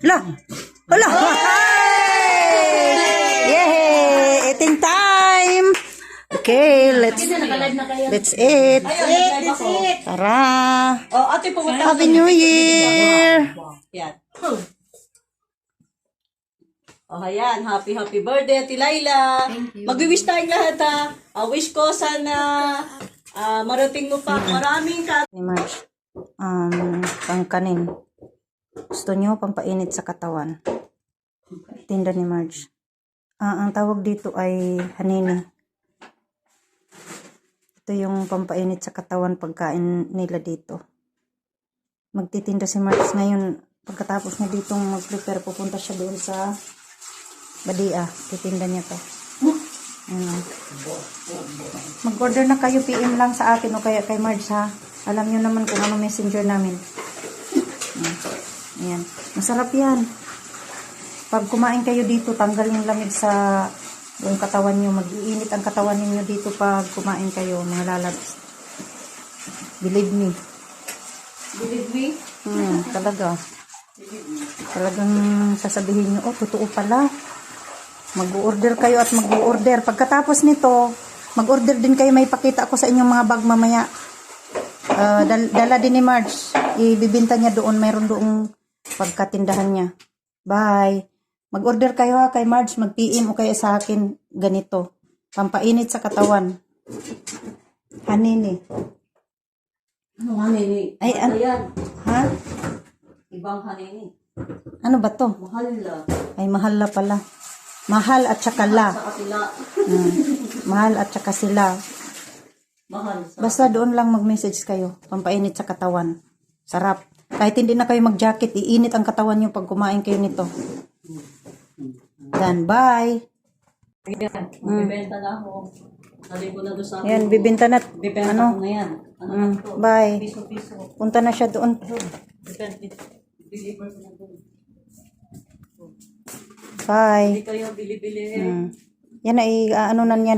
Hala! Hala! Yay! Eating time! Okay, let's eat. Tara! Oh, ate, pumunta. Happy New Year! Yan. Oh, ayan. Happy birthday, Ate Laila. Mag-wish tayong lahat, ha. Wish ko sana marating mo pa maraming Ni Marge, pangkanin. Gusto nyo pampainit sa katawan. Tinda ni Marge. Ang tawag dito ay hanini. Ito yung pampainit sa katawan pagkain nila dito. Magtitinda si Marge ngayon. Pagkatapos niya dito mag-prepare, pupunta siya doon sa Badia. Titinda niya to. Mag-order na kayo, PM lang sa akin o kaya kay Marge, ha. Alam nyo naman kung ano messenger namin. Ayan. Masarap yan. Pag kumain kayo dito, tanggal yung lamig sa yung katawan nyo. Mag-iinit ang katawan niyo dito pag kumain kayo, mga lalabs. Believe me. Believe me? Talaga. Talagang sasabihin nyo, oh, totoo pala. Mag-order kayo at mag-order. Pagkatapos nito, mag-order din kayo. May pakita ako sa inyong mga bag mamaya. Dala din ni Marge. Ibibinta niya doon. Mayroon doong pagkatindahan niya. Bye. Mag-order kayo, ha, kay Marge. Mag-PM o kaya sa akin. Ganito. Pampainit sa katawan. Hanini. Ano hanini? Ay, Ayan. Ha? Ibang hanini. Ano ba to? Mahal la. Ay, mahal la pala. Mahal at saka la. Saka sila. Mahal at saka sila. Mahal sa... Basta doon lang mag-message kayo. Pampainit sa katawan. Sarap. Kahit hindi na kayo mag-jacket, iinit ang katawan nyo pag kumain kayo nito. Then, bye. Ayan. Bibenta na ako. Sabi ko na doon sa... Yan, bibinta na. Bibenta Ano? ko na yan. Ano na to? Bye. Piso-piso. Punta na siya doon. Deliver ko na doon. Bye. Hindi kayo bili-bili. Yan ay ano na niya.